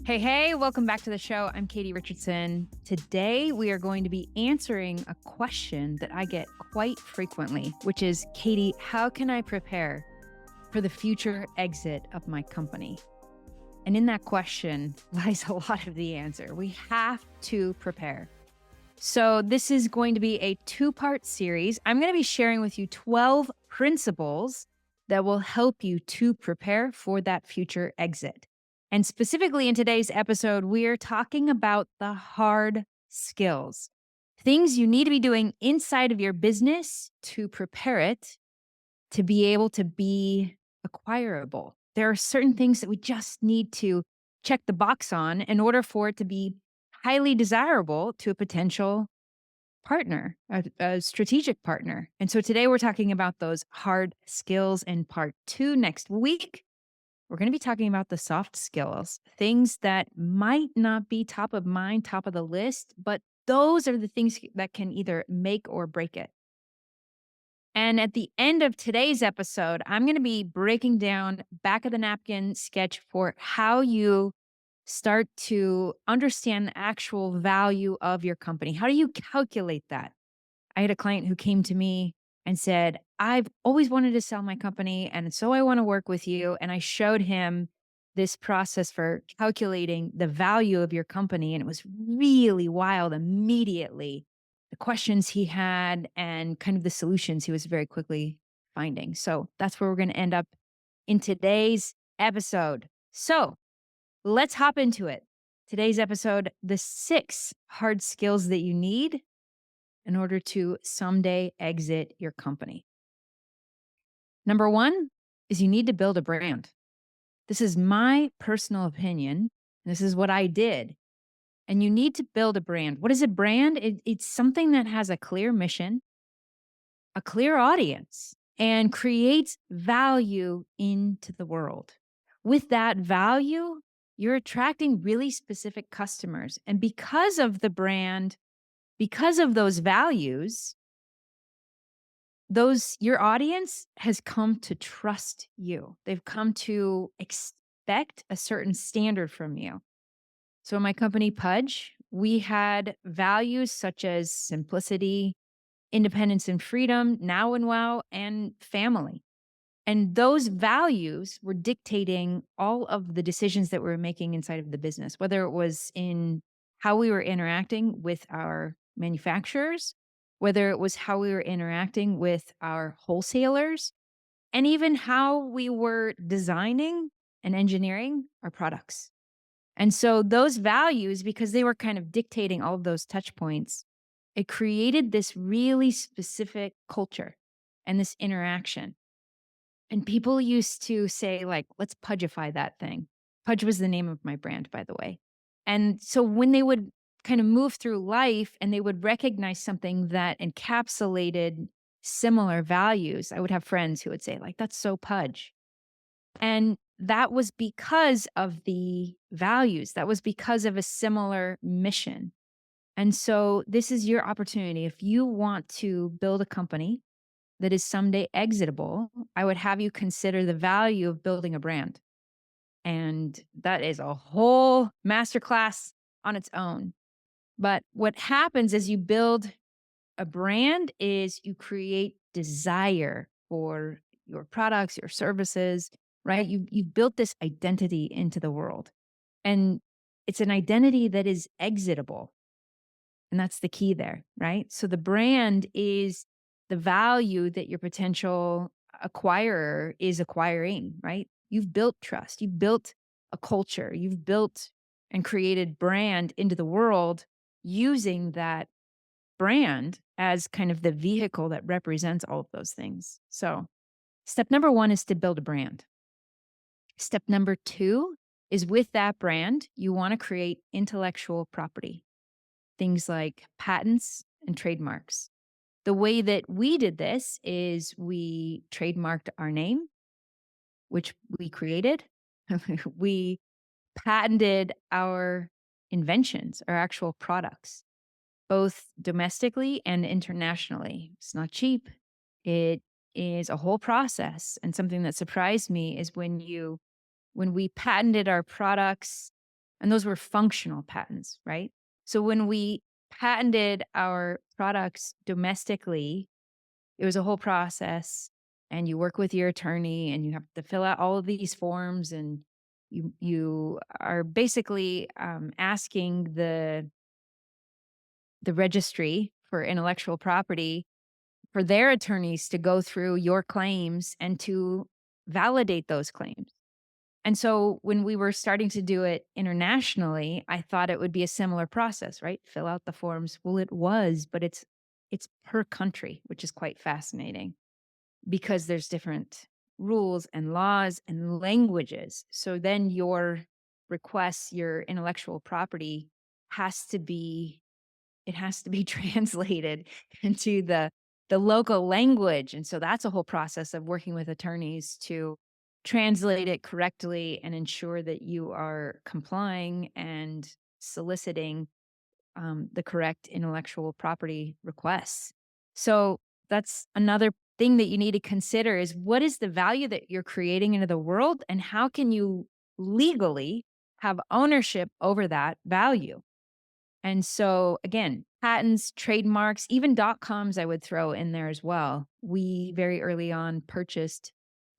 Hey, hey, welcome back to the show. I'm Katie Richardson. Today, we are going to be answering a question that I get quite frequently, which is Katie, how can I prepare for the future exit of my company? And in that question lies a lot of the answer. We have to prepare. So, this is going to be a two-part series. I'm going to be sharing with you 12 principles that will help you to prepare for that future exit. And specifically in today's episode, we are talking about the hard skills, things you need to be doing inside of your business to prepare it to be able to be acquirable. There are certain things that we just need to check the box on in order for it to be highly desirable to a potential partner, a strategic partner. And so today we're talking about those hard skills in part two. Next week, we're going to be talking about the soft skills, things that might not be top of mind, top of the list, but those are the things that can either make or break it. And at the end of today's episode, I'm going to be breaking down back of the napkin sketch for how you start to understand the actual value of your company. How do you calculate that? I had a client who came to me and said, I've always wanted to sell my company, and so I want to work with you. And I showed him this process for calculating the value of your company. And it was really wild immediately. The questions he had and kind of the solutions he was very quickly finding. So that's where we're going to end up in today's episode. So let's hop into it. Today's episode, the 6 hard skills that you need in order to someday exit your company. Number 1 is you need to build a brand. This is my personal opinion. This is what I did. And you need to build a brand. What is a brand? It's something that has a clear mission, a clear audience, and creates value into the world. With that value, you're attracting really specific customers. And because of the brand, because of those values, your audience has come to trust you. They've come to expect a certain standard from you. So in my company, Pudge, we had values such as simplicity, independence and freedom, now and wow, and family. And those values were dictating all of the decisions that we were making inside of the business, whether it was in how we were interacting with our manufacturers, whether it was how we were interacting with our wholesalers, and even how we were designing and engineering our products. And so those values, because they were kind of dictating all of those touch points, it created this really specific culture and this interaction. And people used to say, like, let's pudgeify that thing. Pudge was the name of my brand, by the way. And so when they would kind of move through life and they would recognize something that encapsulated similar values, I would have friends who would say, like, that's so Pudge. And that was because of the values, that was because of a similar mission. And so this is your opportunity. If you want to build a company that is someday exitable, I would have you consider the value of building a brand. And that is a whole masterclass on its own. But what happens as you build a brand is you create desire for your products, your services, right? You've built this identity into the world. And it's an identity that is exitable. And that's the key there, right? So the brand is the value that your potential acquirer is acquiring, right? You've built trust, you've built a culture, you've built and created brand into the world using that brand as kind of the vehicle that represents all of those things. So, step number 1 is to build a brand. Step number 2 is with that brand, you want to create intellectual property. Things like patents and trademarks. The way that we did this is we trademarked our name, which we created. We patented our inventions, our actual products, both domestically and internationally. It's not cheap. It is a whole process. And something that surprised me is when we patented our products, And those were functional patents, right? So when we patented our products domestically, it was a whole process, and you work with your attorney and you have to fill out all of these forms, and you are basically asking the registry for intellectual property for their attorneys to go through your claims and to validate those claims. And so when we were starting to do it internationally, I thought it would be a similar process, right? Fill out the forms. Well, it was, but it's per country, which is quite fascinating because there's different rules and laws and languages. So then your requests, your intellectual property has to be it has to be translated into the local language, and so that's a whole process of working with attorneys to translate it correctly and ensure that you are complying and soliciting, the correct intellectual property requests. So that's another thing that you need to consider is what is the value that you're creating into the world, and how can you legally have ownership over that value? And so again, patents, trademarks, even dot coms I would throw in there as well. We very early on purchased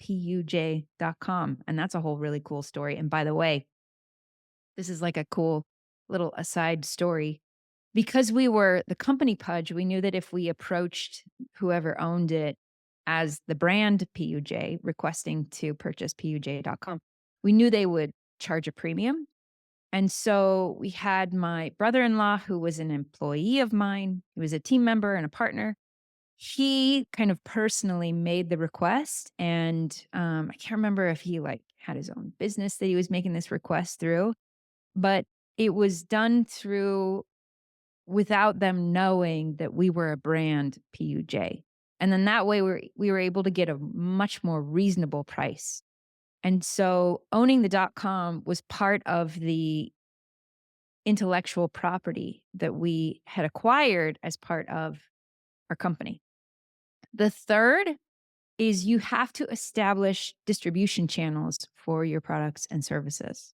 puj.com, and that's a whole really cool story. And by the way, this is like a cool little aside story. Because we were the company Pudge, we knew that if we approached whoever owned it as the brand PUJ requesting to purchase puj.com, we knew they would charge a premium. And so we had my brother-in-law, who was an employee of mine. He was a team member and a partner. He kind of personally made the request, and I can't remember if he like had his own business that he was making this request through, but it was done through without them knowing that we were a brand PUJ. And then that way we were able to get a much more reasonable price. And so owning the dot com was part of the intellectual property that we had acquired as part of our company. The third is you have to establish distribution channels for your products and services.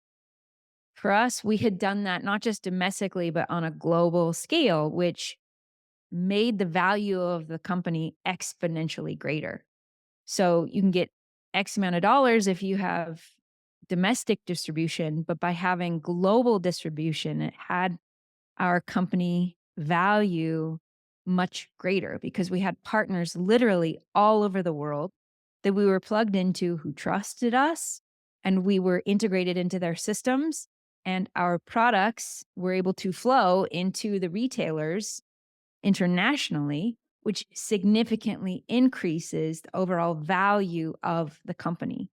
For us, we had done that not just domestically, but on a global scale, which made the value of the company exponentially greater. So you can get X amount of dollars if you have domestic distribution, but by having global distribution, it had our company value much greater because we had partners literally all over the world that we were plugged into who trusted us, and we were integrated into their systems, and our products were able to flow into the retailers internationally, which significantly increases the overall value of the company.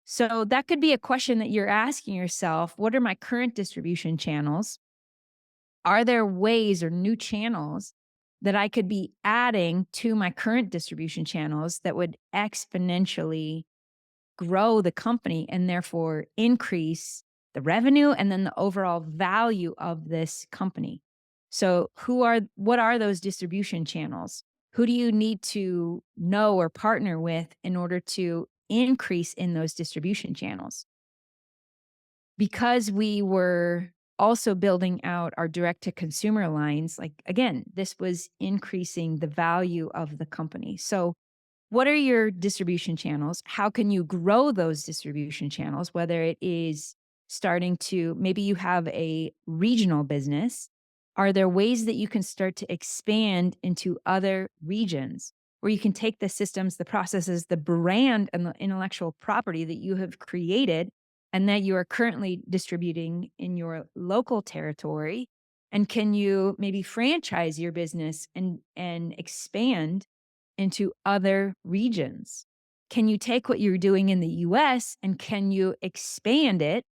So that could be a question that you're asking yourself. What are my current distribution channels? Are there ways or new channels that I could be adding to my current distribution channels that would exponentially grow the company and therefore increase the revenue and then the overall value of this company? So, what are those distribution channels? Who do you need to know or partner with in order to increase in those distribution channels? Because we were also building out our direct to consumer lines, like again, this was increasing the value of the company. So, what are your distribution channels? How can you grow those distribution channels? Whether it is starting to, maybe you have a regional business. Are there ways that you can start to expand into other regions where you can take the systems, the processes, the brand, and the intellectual property that you have created and that you are currently distributing in your local territory? And can you maybe franchise your business and expand into other regions? Can you take what you're doing in the US and can you expand it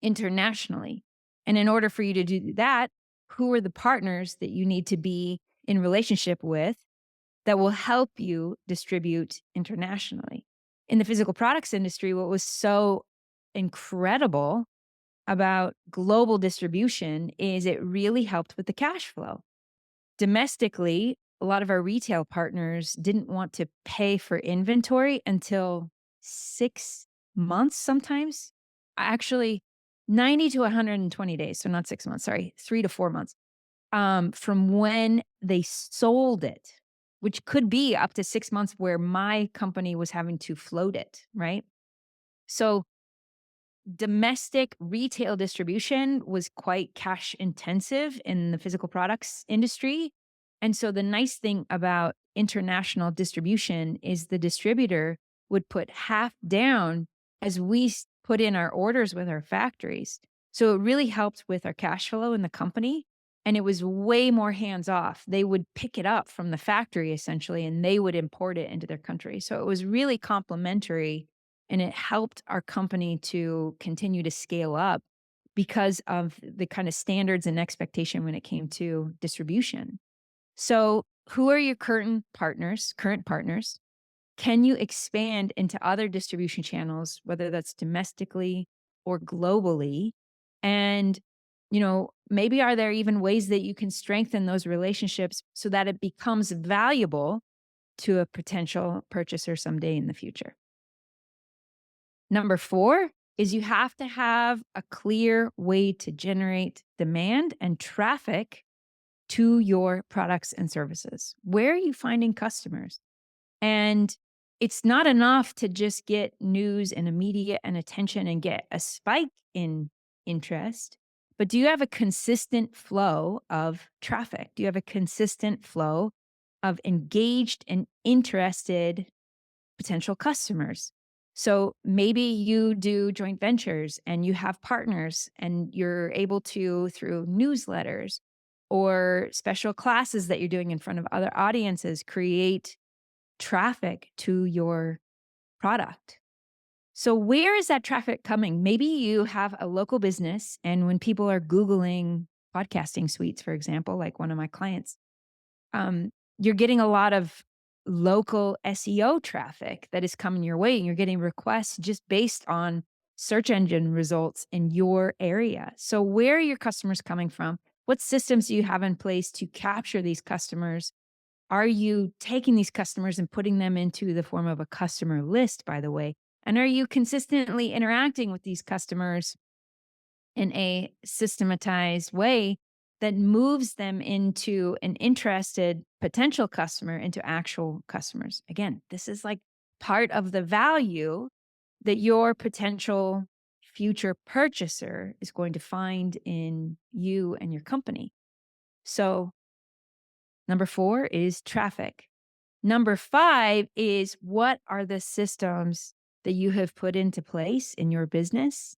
internationally? And in order for you to do that, who are the partners that you need to be in relationship with that will help you distribute internationally? In the physical products industry, what was so incredible about global distribution is it really helped with the cash flow. Domestically, a lot of our retail partners didn't want to pay for inventory until 6 months sometimes. Actually, 90 to 120 days. So not 6 months, sorry, 3 to 4 months from when they sold it, which could be up to 6 months where my company was having to float it, right? So domestic retail distribution was quite cash intensive in the physical products industry. And so the nice thing about international distribution is the distributor would put half down as we put in our orders with our factories. So it really helped with our cash flow in the company. And it was way more hands off. They would pick it up from the factory essentially, and they would import it into their country. So it was really complementary and it helped our company to continue to scale up because of the kind of standards and expectation when it came to distribution. So, who are your current partners? Current partners? Can you expand into other distribution channels, whether that's domestically or globally? And, maybe are there even ways that you can strengthen those relationships so that it becomes valuable to a potential purchaser someday in the future? Number 4 is you have to have a clear way to generate demand and traffic to your products and services. Where are you finding customers? And it's not enough to just get news and media and attention and get a spike in interest, but do you have a consistent flow of traffic? Do you have a consistent flow of engaged and interested potential customers? So maybe you do joint ventures and you have partners and you're able to, through newsletters or special classes that you're doing in front of other audiences, create traffic to your product. So, where is that traffic coming? Maybe you have a local business, and when people are Googling podcasting suites, for example, like one of my clients, um, you're getting a lot of local SEO traffic that is coming your way, and you're getting requests just based on search engine results in your area. So, where are your customers coming from? What systems do you have in place to capture these customers? Are you taking these customers and putting them into the form of a customer list, by the way? And are you consistently interacting with these customers in a systematized way that moves them into an interested potential customer into actual customers? Again, this is like part of the value that your potential future purchaser is going to find in you and your company. So, number 4 is traffic. Number 5 is what are the systems that you have put into place in your business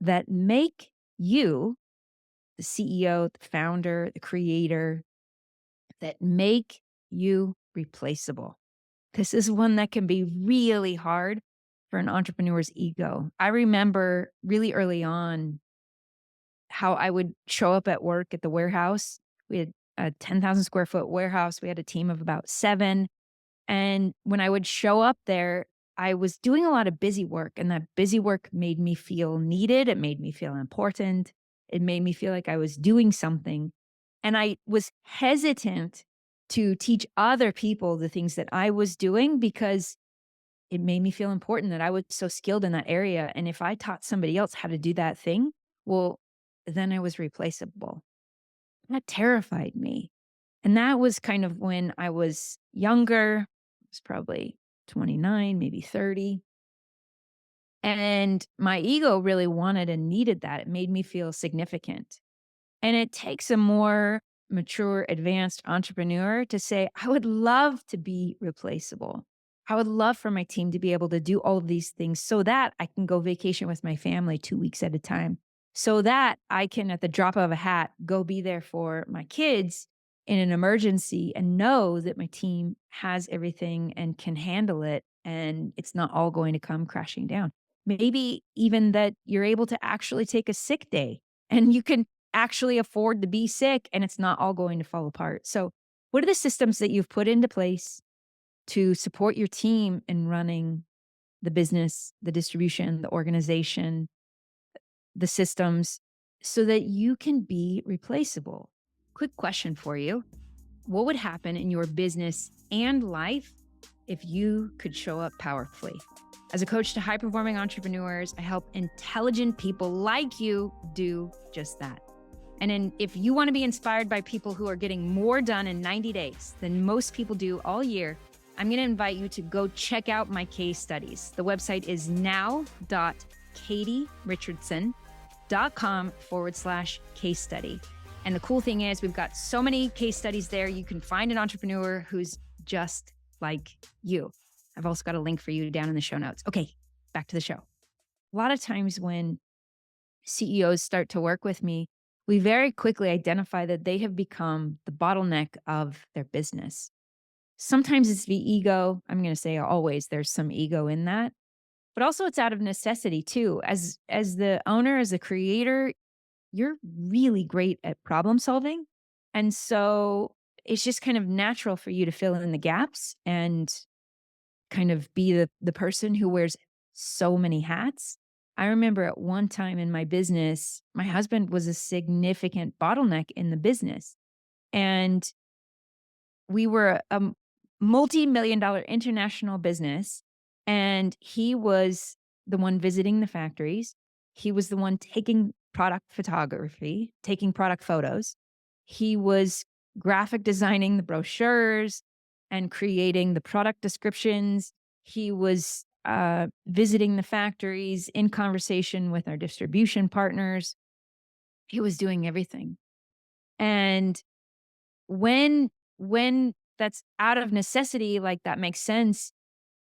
that make you the CEO, the founder, the creator, that make you replaceable. This is one that can be really hard for an entrepreneur's ego. I remember really early on how I would show up at work at the warehouse. We had a 10,000 square foot warehouse. We had a team of about 7. And when I would show up there, I was doing a lot of busy work, and that busy work made me feel needed. It made me feel important. It made me feel like I was doing something. And I was hesitant to teach other people the things that I was doing because it made me feel important that I was so skilled in that area. And if I taught somebody else how to do that thing, well, then I was replaceable. That terrified me. And that was kind of when I was younger. I was probably 29, maybe 30. And my ego really wanted and needed that. It made me feel significant. And it takes a more mature, advanced entrepreneur to say, I would love to be replaceable. I would love for my team to be able to do all of these things so that I can go vacation with my family 2 weeks at a time, so that I can, at the drop of a hat, go be there for my kids in an emergency and know that my team has everything and can handle it. And it's not all going to come crashing down. Maybe even that you're able to actually take a sick day and you can actually afford to be sick and it's not all going to fall apart. So, what are the systems that you've put into place to support your team in running the business, the distribution, the organization, the systems so that you can be replaceable? Quick question for you. What would happen in your business and life if you could show up powerfully? As a coach to high performing entrepreneurs, I help intelligent people like you do just that. If you want to be inspired by people who are getting more done in 90 days than most people do all year, I'm going to invite you to go check out my case studies. The website is now.katierichardsson.com/case study. And the cool thing is, we've got so many case studies there. You can find an entrepreneur who's just like you. I've also got a link for you down in the show notes. Okay, back to the show. A lot of times when CEOs start to work with me, we very quickly identify that they have become the bottleneck of their business. Sometimes it's the ego. I'm going to say always there's some ego in that, but also it's out of necessity too. As the owner, as a creator, you're really great at problem solving. And so it's just kind of natural for you to fill in the gaps and kind of be the person who wears so many hats. I remember at one time in my business, my husband was a significant bottleneck in the business. And we were a multi-million dollar international business, and he was the one visiting the factories. He was the one taking product photography, taking product photos. He was graphic designing the brochures and creating the product descriptions. He was visiting the factories, in conversation with our distribution partners. He was doing everything. And when that's out of necessity, like, that makes sense.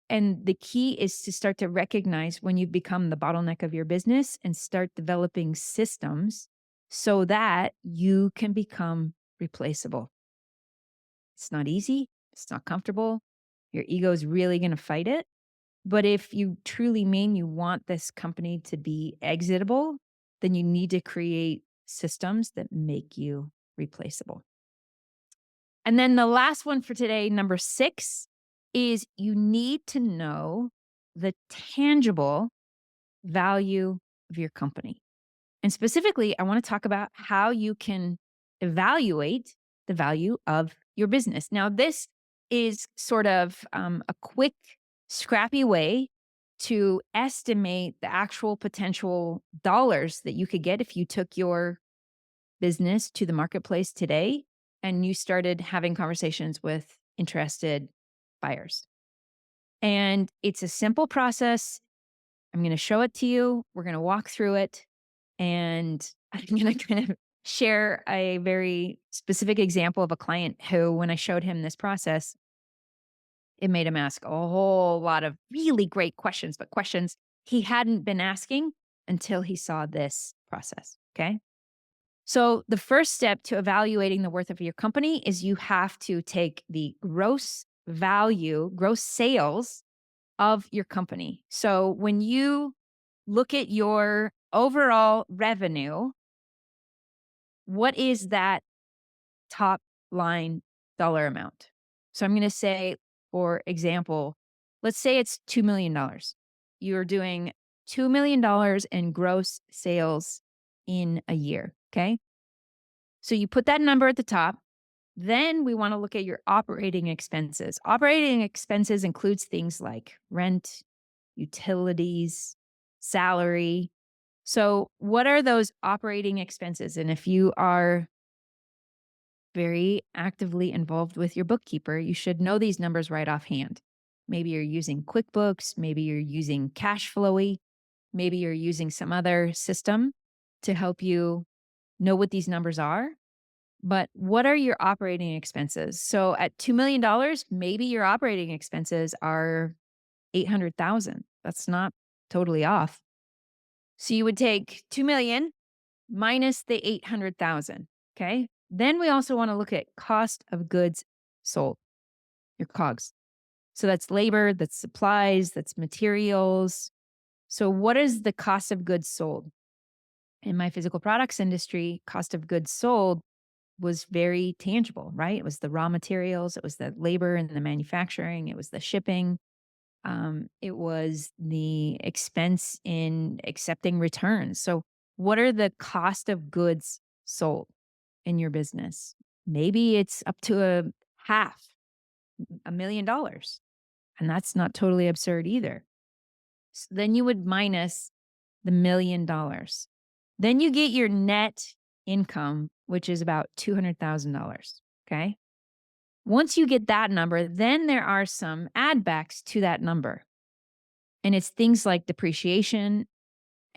And the key is to start to recognize when you've become the bottleneck of your business and start developing systems so that you can become replaceable. It's not easy. It's not comfortable. Your ego is really going to fight it. But if you truly mean you want this company to be exitable, then you need to create systems that make you replaceable. And then the last one for today, number 6, is you need to know the tangible value of your company. And specifically, I want to talk about how you can evaluate the value of your business. Now, this is sort of a quick, scrappy way to estimate the actual potential dollars that you could get if you took your business to the marketplace today and you started having conversations with interested buyers. And it's a simple process. I'm going to show it to you. We're going to walk through it. And I'm going to kind of share a very specific example of a client who, when I showed him this process, it made him ask a whole lot of really great questions, but questions he hadn't been asking until he saw this process. Okay. So the first step to evaluating the worth of your company is you have to take the gross value, gross sales of your company. So when you look at your overall revenue, what is that top line dollar amount? So I'm going to say, for example, let's say it's $2 million. You're doing $2 million in gross sales in a year. Okay. So you put that number at the top. Then we want to look at your operating expenses. Operating expenses includes things like rent, utilities, salary. So what are those operating expenses? And if you are very actively involved with your bookkeeper, you should know these numbers right offhand. Maybe you're using QuickBooks, maybe you're using Cashflowy, maybe you're using some other system to help you know what these numbers are. But what are your operating expenses? So at $2 million, maybe your operating expenses are 800,000. That's not totally off. So you would take 2 million minus the 800,000. Okay. Then we also want to look at cost of goods sold, your COGS. So that's labor, that's supplies, that's materials. So what is the cost of goods sold? In my physical products industry, cost of goods sold was very tangible, right? It was the raw materials, it was the labor and the manufacturing, it was the shipping, it was the expense in accepting returns. So, what are the cost of goods sold in your business? Maybe it's up to a half $1 million, and that's not totally absurd either. Then you would minus the $1 million. Then you get your net income, which is about $200,000. Okay. Once you get that number, then there are some add backs to that number. And it's things like depreciation,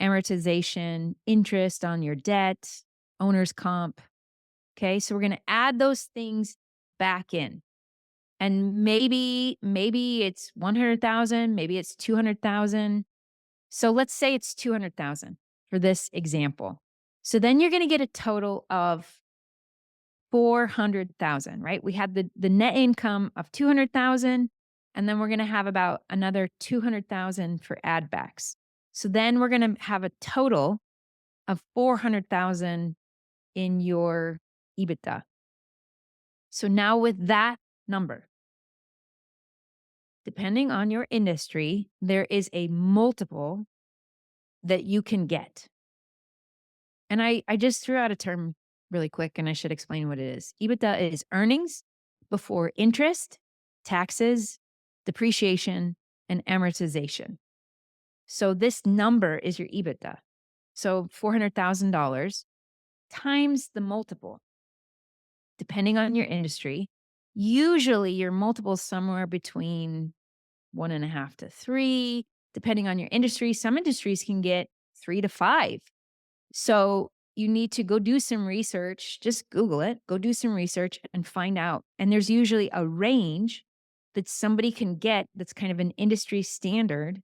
amortization, interest on your debt, owner's comp. Okay. So we're going to add those things back in. And maybe it's 100,000, maybe it's 200,000. So let's say it's 200,000 for this example. So then you're going to get a total of 400,000, right? We had the net income of 200,000, and then we're going to have about another 200,000 for add backs. So then we're going to have a total of 400,000 in your EBITDA. So now with that number, depending on your industry, there is a multiple that you can get. And I just threw out a term really quick, and I should explain what it is. EBITDA is earnings before interest, taxes, depreciation, and amortization. So this number is your EBITDA. So $400,000 times the multiple, depending on your industry. Usually your multiple is somewhere between 1.5 to 3, depending on your industry. Some industries can get 3 to 5. So you need to go do some research. Just Google it, go do some research and find out. And there's usually a range that somebody can get that's kind of an industry standard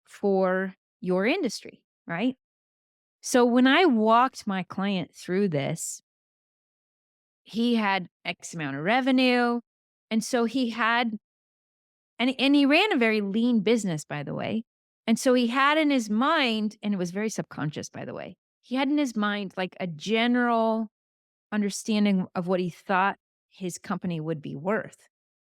for your industry, right? So when I walked my client through this, he had X amount of revenue. And so he had, and he ran a very lean business, by the way. And so he had in his mind, and it was very subconscious, by the way, he had in his mind like a general understanding of what he thought his company would be worth.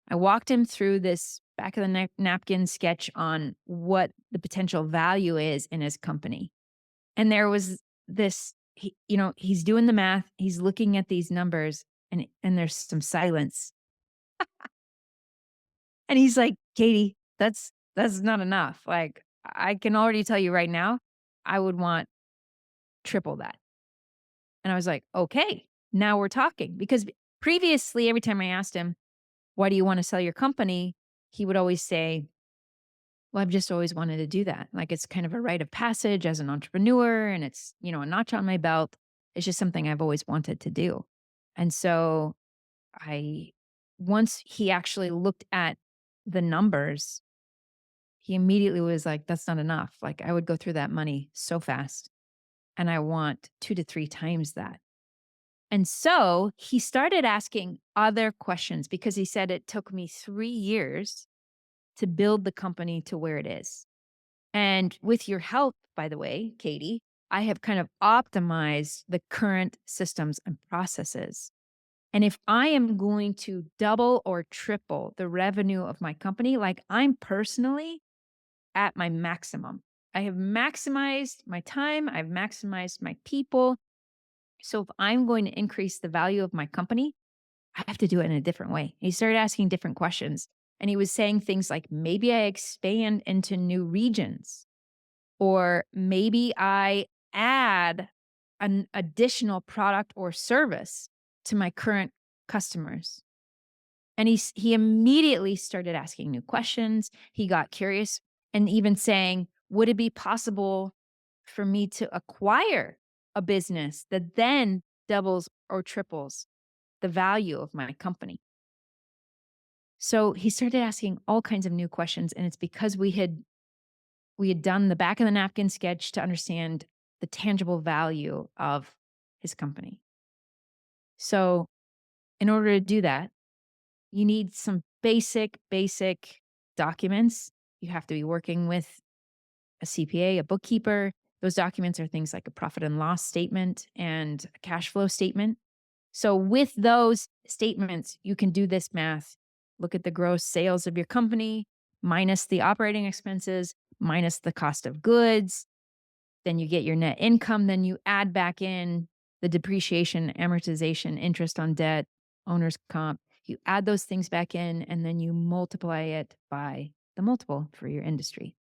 I walked him through this back of the napkin sketch on what the potential value is in his company. And there was this, he's doing the math, he's looking at these numbers, and there's some silence. And he's like, "Katie, that's not enough. Like, I can already tell you right now, I would want triple that." And I was like, "Okay, now we're talking." Because previously, every time I asked him, "Why do you want to sell your company?" he would always say, "Well, I've just always wanted to do that. Like, it's kind of a rite of passage as an entrepreneur, and it's, a notch on my belt. It's just something I've always wanted to do." And so I once he actually looked at the numbers, he immediately was like, "That's not enough. Like, I would go through that money so fast, and I want 2 to 3 times that." And so he started asking other questions because he said, "It took me 3 years to build the company to where it is. And with your help, by the way, Katie, I have kind of optimized the current systems and processes. And if I am going to double or triple the revenue of my company, like I'm personally at my maximum. I have maximized my time, I've maximized my people. So if I'm going to increase the value of my company, I have to do it in a different way." He started asking different questions. And he was saying things like, maybe I expand into new regions, or maybe I add an additional product or service to my current customers. And he immediately started asking new questions. He got curious and even saying, would it be possible for me to acquire a business that then doubles or triples the value of my company? So he started asking all kinds of new questions. And it's because we had done the back of the napkin sketch to understand the tangible value of his company. So in order to do that, you need some basic documents. You have to be working with a CPA, a bookkeeper. Those documents are things like a profit and loss statement and a cash flow statement. So with those statements, you can do this math. Look at the gross sales of your company, minus the operating expenses, minus the cost of goods. Then you get your net income. Then you add back in the depreciation, amortization, interest on debt, owner's comp. You add those things back in, and then you multiply it by the multiple for your industry.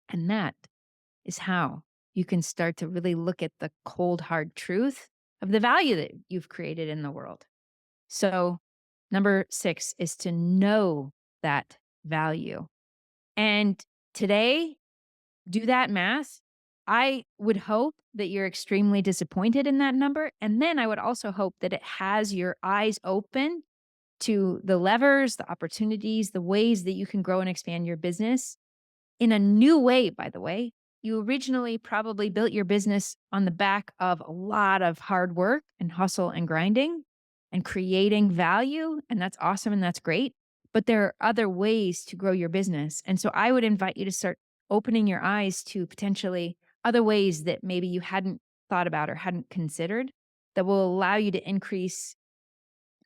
And that is how you can start to really look at the cold, hard truth of the value that you've created in the world. So, number 6 is to know that value. And today, do that math. I would hope that you're extremely disappointed in that number. And then I would also hope that it has your eyes open to the levers, the opportunities, the ways that you can grow and expand your business in a new way, by the way. You originally probably built your business on the back of a lot of hard work and hustle and grinding and creating value. And that's awesome and that's great. But there are other ways to grow your business. And so I would invite you to start opening your eyes to potentially other ways that maybe you hadn't thought about or hadn't considered that will allow you to increase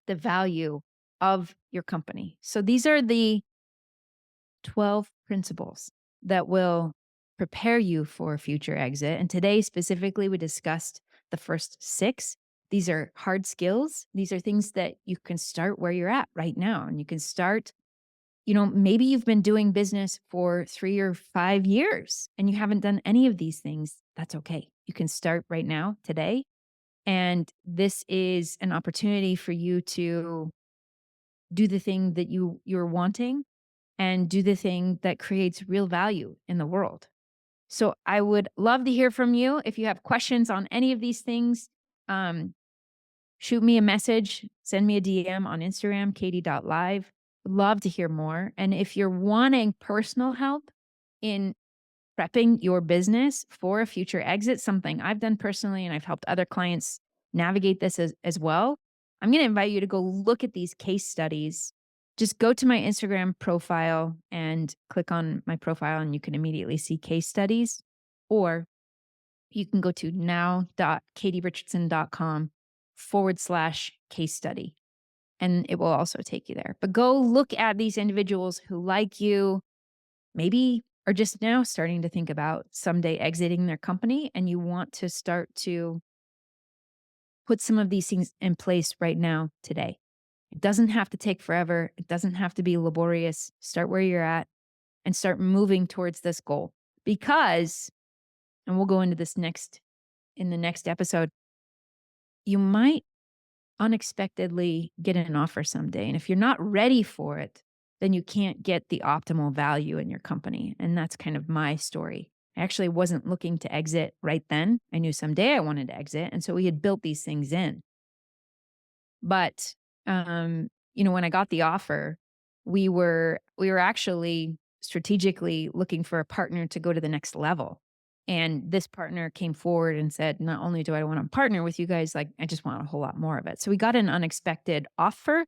the value of your company. So these are the 12 principles that will prepare you for a future exit. And today, specifically, we discussed the first 6. These are hard skills. These are things that you can start where you're at right now. And you can start, maybe you've been doing business for 3 or 5 years and you haven't done any of these things. That's okay. You can start right now, today. And this is an opportunity for you to do the thing that you're wanting and do the thing that creates real value in the world. So I would love to hear from you. If you have questions on any of these things, um, shoot me a message, send me a DM on Instagram, katie.live. Would love to hear more. And if you're wanting personal help in prepping your business for a future exit, something I've done personally and I've helped other clients navigate this as well, I'm going to invite you to go look at these case studies. Just go to my Instagram profile and click on my profile, and you can immediately see case studies. Or you can go to now.katierichardsson.com/case study, and it will also take you there. But go look at these individuals who, like you, maybe are just now starting to think about someday exiting their company, and you want to start to put some of these things in place right now, today. It doesn't have to take forever. It doesn't have to be laborious. Start where you're at and start moving towards this goal. Because, and we'll go into this in the next episode, you might unexpectedly get an offer someday. And if you're not ready for it, then you can't get the optimal value in your company. And that's kind of my story. I actually wasn't looking to exit right then. I knew someday I wanted to exit. And so we had built these things in. But, when I got the offer, we were actually strategically looking for a partner to go to the next level. And this partner came forward and said, not only do I want to partner with you guys, like I just want a whole lot more of it. So we got an unexpected offer,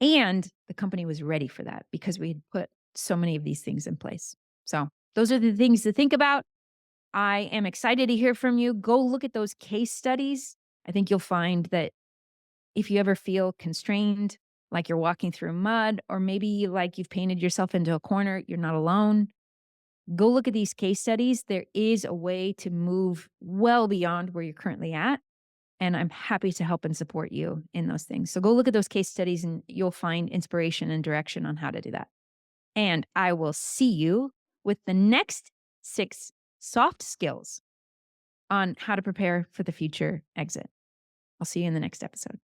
and the company was ready for that because we had put so many of these things in place. So those are the things to think about. I am excited to hear from you. Go look at those case studies. I think you'll find that if you ever feel constrained, like you're walking through mud, or maybe like you've painted yourself into a corner, you're not alone. Go look at these case studies. There is a way to move well beyond where you're currently at. And I'm happy to help and support you in those things. So go look at those case studies and you'll find inspiration and direction on how to do that. And I will see you with the next 6 soft skills on how to prepare for the future exit. I'll see you in the next episode.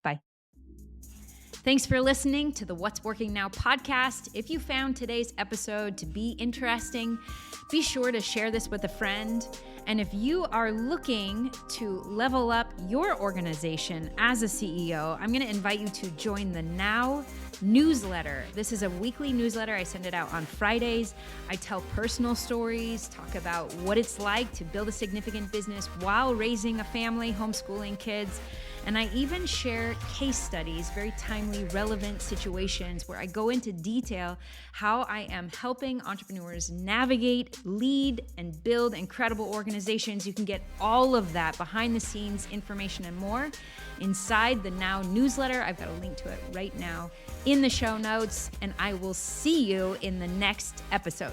Bye. Thanks for listening to the What's Working Now podcast. If you found today's episode to be interesting, be sure to share this with a friend. And if you are looking to level up your organization as a CEO, I'm going to invite you to join the Now newsletter. This is a weekly newsletter. I send it out on Fridays. I tell personal stories, talk about what it's like to build a significant business while raising a family, homeschooling kids. And I even share case studies, very timely, relevant situations where I go into detail how I am helping entrepreneurs navigate, lead, and build incredible organizations. You can get all of that behind the scenes information and more inside the Now newsletter. I've got a link to it right now in the show notes, and I will see you in the next episode.